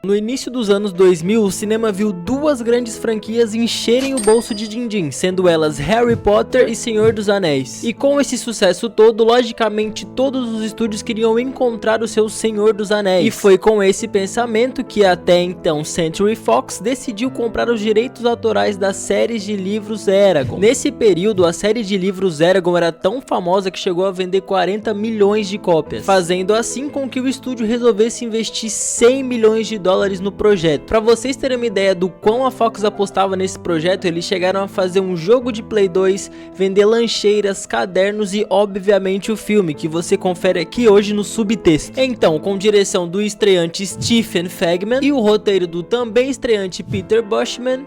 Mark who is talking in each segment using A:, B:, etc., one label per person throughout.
A: No início dos anos 2000, o cinema viu duas grandes franquias encherem o bolso de din-din, sendo elas Harry Potter e Senhor dos Anéis. E com esse sucesso todo, logicamente todos os estúdios queriam encontrar o seu Senhor dos Anéis. E foi com esse pensamento que até então Century Fox decidiu comprar os direitos autorais das séries de livros Eragon. Nesse período, a série de livros Eragon era tão famosa que chegou a vender 40 milhões de cópias, fazendo assim com que o estúdio resolvesse investir 100 milhões de dólares no projeto. Para vocês terem uma ideia do quão a Fox apostava nesse projeto, eles chegaram a fazer um jogo de Play 2, vender lancheiras, cadernos e obviamente o filme, que você confere aqui hoje no subtexto. Então, com direção do estreante Stephen Fagman e o roteiro do também estreante Peter Bushman,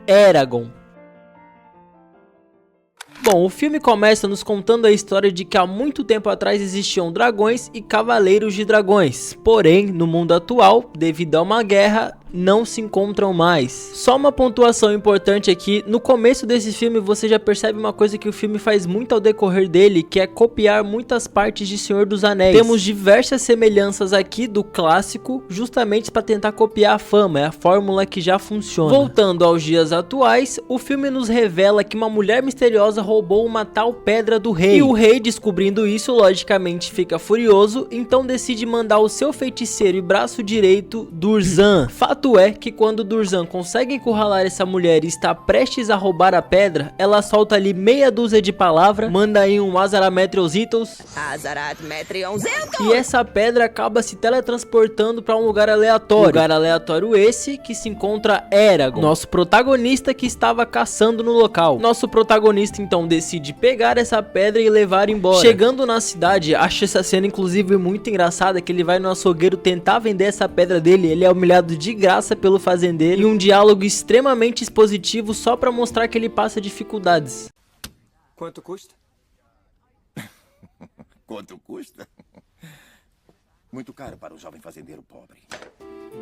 A: Eragon. Bom, o filme começa nos contando a história de que há muito tempo atrás existiam dragões e cavaleiros de dragões. Porém, no mundo atual, devido a uma guerra, não se encontram mais. Só uma pontuação importante aqui, no começo desse filme você já percebe uma coisa que o filme faz muito ao decorrer dele, que é copiar muitas partes de Senhor dos Anéis. Temos diversas semelhanças aqui do clássico, justamente para tentar copiar a fama, é a fórmula que já funciona. Voltando aos dias atuais, o filme nos revela que uma mulher misteriosa roubou uma tal pedra do rei. E o rei, descobrindo isso, logicamente fica furioso, então decide mandar o seu feiticeiro e braço direito, Durzan. Fato é que quando Durzan consegue encurralar essa mulher e está prestes a roubar a pedra, ela solta ali meia dúzia de palavras, manda aí um Azarametriositos, e essa pedra acaba se teletransportando para um lugar aleatório. Lugar aleatório esse que se encontra Eragon, nosso protagonista que estava caçando no local. Nosso protagonista então decide pegar essa pedra e levar embora. Chegando na cidade, acho essa cena inclusive muito engraçada, que ele vai no açougueiro tentar vender essa pedra dele, ele é humilhado de graça pelo fazendeiro e um diálogo extremamente expositivo só pra mostrar que ele passa dificuldades.
B: Quanto custa?
C: Quanto custa? Muito caro para um jovem fazendeiro pobre.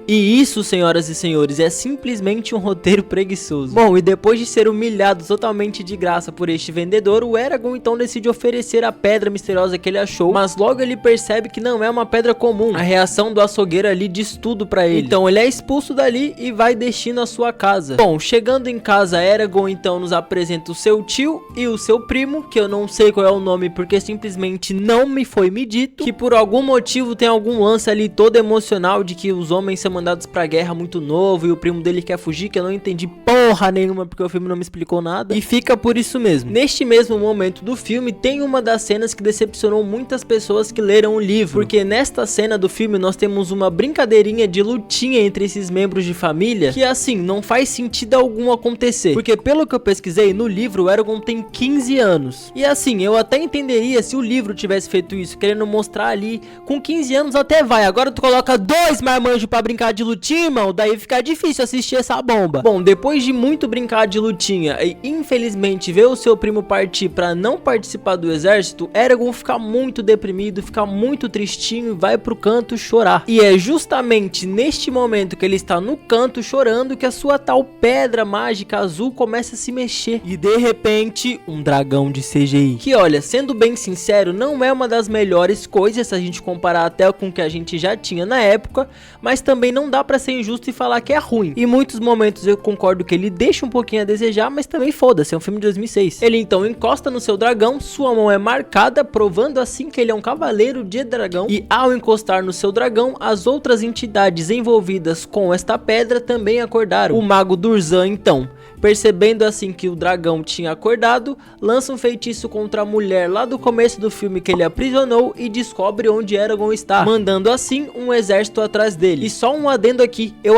A: E isso, senhoras e senhores, é simplesmente um roteiro preguiçoso. Bom, e depois de ser humilhado totalmente de graça por este vendedor, o Eragon então decide oferecer a pedra misteriosa que ele achou, mas logo ele percebe que não é uma pedra comum. A reação do açougueiro ali diz tudo pra ele. Então ele é expulso dali e vai destino à sua casa. Bom, chegando em casa, Eragon então nos apresenta o seu tio e o seu primo, que eu não sei qual é o nome porque simplesmente não me foi me dito, que por algum motivo tem algum lance ali todo emocional de que os homens são mandados pra guerra muito novo e o primo dele quer fugir, que eu não entendi porra nenhuma porque o filme não me explicou nada, e fica por isso mesmo. Neste mesmo momento do filme tem uma das cenas que decepcionou muitas pessoas que leram o livro, porque nesta cena do filme nós temos uma brincadeirinha de lutinha entre esses membros de família que assim, não faz sentido algum acontecer, porque pelo que eu pesquisei, no livro o Eragon tem 15 anos, e assim, eu até entenderia se o livro tivesse feito isso, querendo mostrar ali, com 15 anos até vai, agora tu coloca dois marmanjos pra brincar de lutinha, irmão, daí fica difícil assistir essa bomba. Bom, depois de muito brincar de lutinha e infelizmente ver o seu primo partir pra não participar do exército, Eragon fica muito deprimido, fica muito tristinho e vai pro canto chorar. E é justamente neste momento que ele está no canto chorando que a sua tal pedra mágica azul começa a se mexer. E de repente, um dragão de CGI. Que olha, sendo bem sincero, não é uma das melhores coisas se a gente comparar até com o que a gente já tinha na época, mas também não dá pra ser injusto e falar que é ruim. Em muitos momentos eu concordo que ele deixa um pouquinho a desejar, mas também foda-se, é um filme de 2006. Ele então encosta no seu dragão, sua mão é marcada, provando assim que ele é um cavaleiro de dragão, e ao encostar no seu dragão, as outras entidades envolvidas com esta pedra também acordaram. O mago Durzan então, percebendo assim que o dragão tinha acordado, lança um feitiço contra a mulher lá do começo do filme que ele aprisionou e descobre onde Eragon está, mandando assim um exército atrás dele. E só um adendo aqui, eu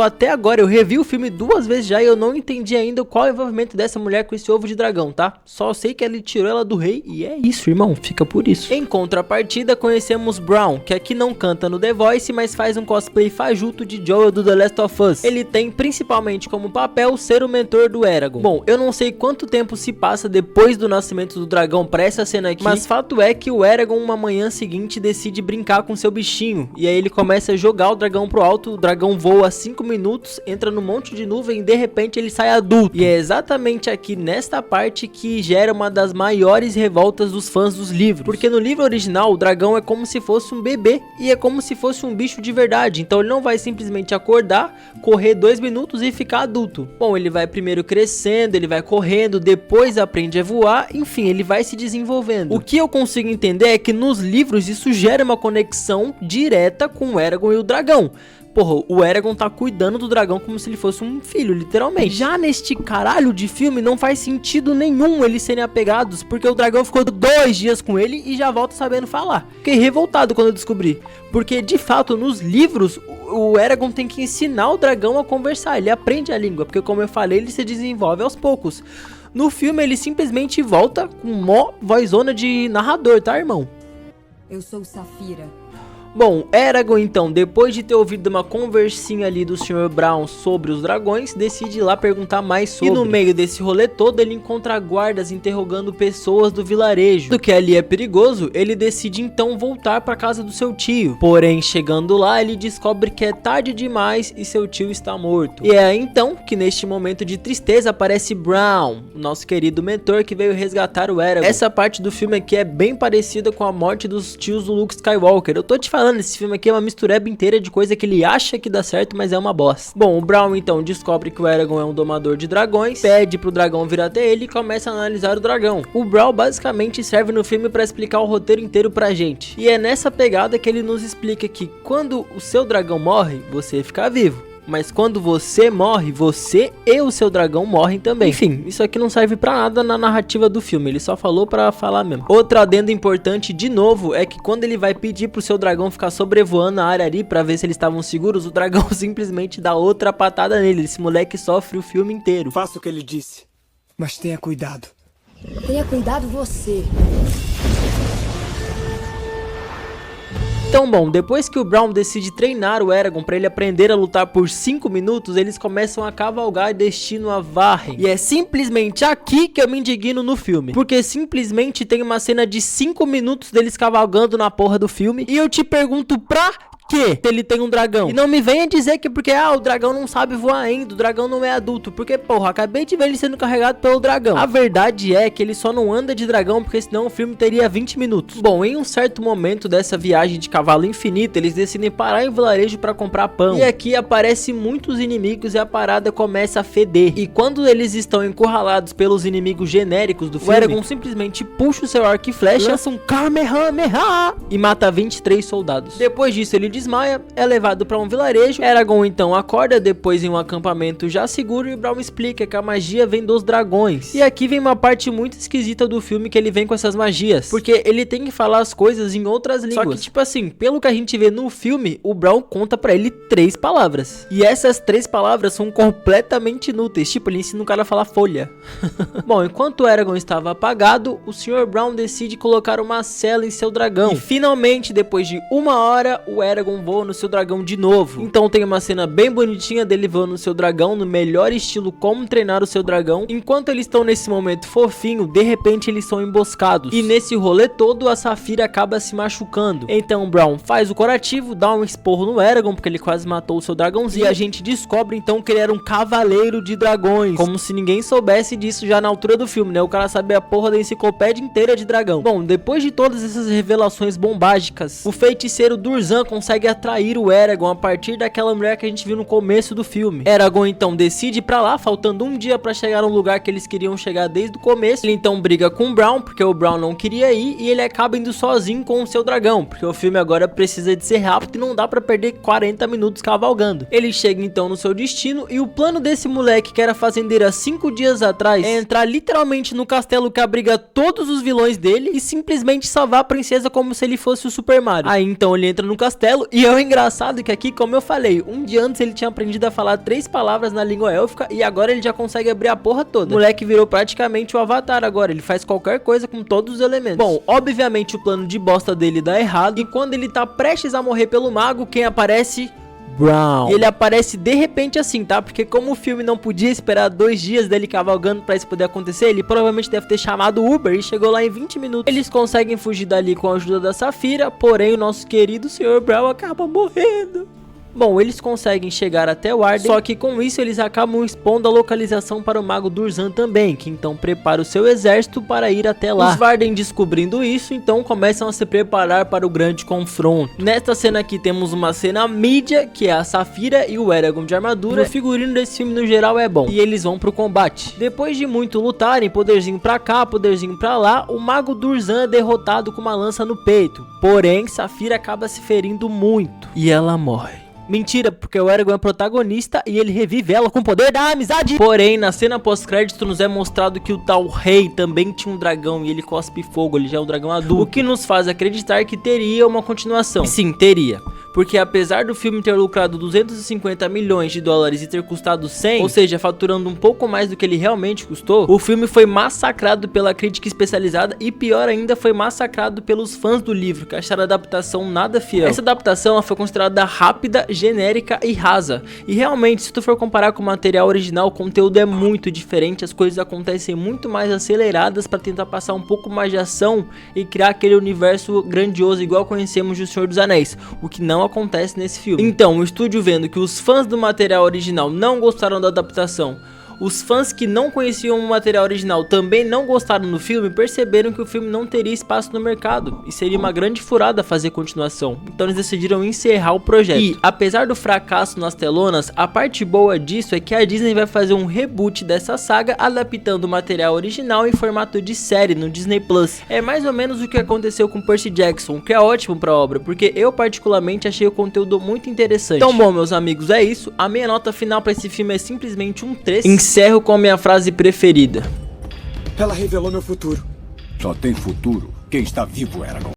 A: revi o filme 2 vezes já e eu não entendi ainda qual é o envolvimento dessa mulher com esse ovo de dragão, tá? Só sei que ele tirou ela do rei e é isso, irmão, fica por isso. Em contrapartida, conhecemos Brown, que aqui não canta no The Voice, mas faz um cosplay fajuto de Joel do The Last of Us. Ele tem principalmente como papel ser o mentor do Eragon. Bom, eu não sei quanto tempo se passa depois do nascimento do dragão pra essa cena aqui, mas fato é que o Eragon, uma manhã seguinte, decide brincar com seu bichinho, e aí ele começa a jogar o dragão pro alto, o dragão voa 5 minutos, entra num monte de nuvem e de repente ele sai adulto. E é exatamente aqui nesta parte que gera uma das maiores revoltas dos fãs dos livros, porque no livro original o dragão é como se fosse um bebê e é como se fosse um bicho de verdade, então ele não vai simplesmente acordar, correr 2 minutos e ficar adulto. Bom, ele vai primeiro crescendo, ele vai correndo, depois aprende a voar, enfim, ele vai se desenvolvendo. O que eu consigo entender é que nos livros isso gera uma conexão direta com o Eragon e o dragão. Porra, o Eragon tá cuidando do dragão como se ele fosse um filho, literalmente. Já neste caralho de filme não faz sentido nenhum eles serem apegados, porque o dragão ficou 2 dias com ele e já volta sabendo falar. Fiquei revoltado quando eu descobri, porque de fato nos livros o Eragon tem que ensinar o dragão a conversar, ele aprende a língua, porque como eu falei, ele se desenvolve aos poucos. No filme ele simplesmente volta com mó vozona de narrador, tá, irmão?
B: Eu sou Saphira.
A: Bom, Eragon então, depois de ter ouvido uma conversinha ali do Sr. Brown sobre os dragões, decide ir lá perguntar mais sobre. E no meio desse rolê todo, ele encontra guardas interrogando pessoas do vilarejo. Do que ali é perigoso, ele decide então voltar para casa do seu tio. Porém, chegando lá, ele descobre que é tarde demais e seu tio está morto. E é então que neste momento de tristeza aparece Brown, o nosso querido mentor que veio resgatar o Eragon. Essa parte do filme aqui é bem parecida com a morte dos tios do Luke Skywalker. Eu tô te falando, esse filme aqui é uma mistureba inteira de coisa que ele acha que dá certo, mas é uma bosta. Bom, o Brown então descobre que o Eragon é um domador de dragões, pede pro dragão vir até ele e começa a analisar o dragão. O Brown basicamente serve no filme pra explicar o roteiro inteiro pra gente. E é nessa pegada que ele nos explica que quando o seu dragão morre, você fica vivo. Mas quando você morre, você e o seu dragão morrem também. Enfim, isso aqui não serve pra nada na narrativa do filme, ele só falou pra falar mesmo. Outro adendo importante, de novo, é que quando ele vai pedir pro seu dragão ficar sobrevoando a área ali pra ver se eles estavam seguros, o dragão simplesmente dá outra patada nele. Esse moleque sofre o filme inteiro.
D: Faça o que ele disse, mas tenha cuidado.
B: Tenha cuidado você.
A: Então, bom, depois que o Brown decide treinar o Eragon pra ele aprender a lutar por 5 minutos, eles começam a cavalgar destino a Varren. E é simplesmente aqui que eu me indigno no filme, porque simplesmente tem uma cena de 5 minutos deles cavalgando na porra do filme, e eu te pergunto pra que ele tem um dragão? E não me venha dizer que porque, o dragão não sabe voar ainda, o dragão não é adulto, porque, porra, acabei de ver ele sendo carregado pelo dragão. A verdade é que ele só não anda de dragão porque senão o filme teria 20 minutos. Bom, em um certo momento dessa viagem de cavalo infinito, eles decidem parar em um vilarejo pra comprar pão. E aqui aparecem muitos inimigos e a parada começa a feder. E quando eles estão encurralados pelos inimigos genéricos do filme, o Eragon simplesmente puxa o seu arco e flecha, lança um Kamehameha e mata 23 soldados. Depois disso ele desmaia, é levado para um vilarejo. Eragon então acorda depois em um acampamento já seguro e Brown explica que a magia vem dos dragões. E aqui vem uma parte muito esquisita do filme que ele vem com essas magias, porque ele tem que falar as coisas em outras línguas. Só que tipo assim, pelo que a gente vê no filme, o Brown conta pra ele 3 palavras. E essas 3 palavras são completamente inúteis, tipo ele ensina o cara a falar folha. Bom, enquanto o Eragon estava apagado, o Sr. Brown decide colocar uma cela em seu dragão. E finalmente, depois de 1 hora, o Eragon voa no seu dragão de novo. Então tem uma cena bem bonitinha dele voando no seu dragão, no melhor estilo como treinar o seu dragão. Enquanto eles estão nesse momento fofinho, de repente eles são emboscados. E nesse rolê todo, a Saphira acaba se machucando. Então Brown faz o curativo, dá um esporro no Eragon, porque ele quase matou o seu dragãozinho. E a gente descobre então que ele era um cavaleiro de dragões. Como se ninguém soubesse disso já na altura do filme, né? O cara sabia a porra da enciclopédia inteira de dragão. Bom, depois de todas essas revelações bombásticas, o feiticeiro Durzan consegue atrair o Eragon a partir daquela mulher que a gente viu no começo do filme. Eragon então decide ir pra lá, faltando um dia pra chegar no lugar que eles queriam chegar desde o começo. Ele então briga com o Brown, porque o Brown não queria ir, e ele acaba indo sozinho com o seu dragão, porque o filme agora precisa de ser rápido e não dá pra perder 40 minutos cavalgando. Ele chega então no seu destino, e o plano desse moleque que era fazendeiro há 5 dias atrás é entrar literalmente no castelo que abriga todos os vilões dele e simplesmente salvar a princesa como se ele fosse o Super Mario. Aí então ele entra no castelo. E é o engraçado que aqui, como eu falei, um dia antes ele tinha aprendido a falar 3 palavras na língua élfica e agora ele já consegue abrir a porra toda. O moleque virou praticamente o Avatar agora, ele faz qualquer coisa com todos os elementos. Bom, obviamente o plano de bosta dele dá errado e quando ele tá prestes a morrer pelo mago, quem aparece? Brown. E ele aparece de repente assim, tá? Porque como o filme não podia esperar 2 dias dele cavalgando pra isso poder acontecer, ele provavelmente deve ter chamado o Uber e chegou lá em 20 minutos. Eles conseguem fugir dali com a ajuda da Safira, porém o nosso querido Sr. Brown acaba morrendo. Bom, eles conseguem chegar até o Arden, só que com isso eles acabam expondo a localização para o Mago Durzan também, que então prepara o seu exército para ir até lá. Os Varden, descobrindo isso, então começam a se preparar para o grande confronto. Nesta cena aqui temos uma cena mídia, que é a Safira e o Eragon de armadura. O figurino desse filme no geral é bom, e eles vão pro combate. Depois de muito lutarem, poderzinho pra cá, poderzinho pra lá, o Mago Durzan é derrotado com uma lança no peito. Porém, Safira acaba se ferindo muito, e ela morre. Mentira, porque o Eragon é protagonista e ele revive ela com o poder da amizade. Porém, na cena pós-crédito nos é mostrado que o tal rei também tinha um dragão e ele cospe fogo, ele já é um dragão adulto. O que nos faz acreditar que teria uma continuação. E sim, teria. Porque apesar do filme ter lucrado 250 milhões de dólares e ter custado 100, ou seja, faturando um pouco mais do que ele realmente custou, o filme foi massacrado pela crítica especializada e pior ainda, foi massacrado pelos fãs do livro, que acharam a adaptação nada fiel. Essa adaptação ela foi considerada rápida, genérica e rasa. E realmente, se tu for comparar com o material original, o conteúdo é muito diferente, as coisas acontecem muito mais aceleradas para tentar passar um pouco mais de ação e criar aquele universo grandioso igual conhecemos do Senhor dos Anéis, o que não acontece nesse filme. Então, o estúdio, vendo que os fãs do material original não gostaram da adaptação, os fãs que não conheciam o material original também não gostaram do filme, perceberam que o filme não teria espaço no mercado e seria uma grande furada fazer continuação. Então eles decidiram encerrar o projeto. E apesar do fracasso nas telonas, a parte boa disso é que a Disney vai fazer um reboot dessa saga, adaptando o material original em formato de série no Disney Plus. É mais ou menos o que aconteceu com Percy Jackson, que é ótimo pra obra, porque eu particularmente achei o conteúdo muito interessante. Então bom, meus amigos, é isso. A minha nota final pra esse filme é simplesmente um 3. Encerro com a minha frase preferida.
D: Ela revelou meu futuro.
C: Só tem futuro quem está vivo, Eragon.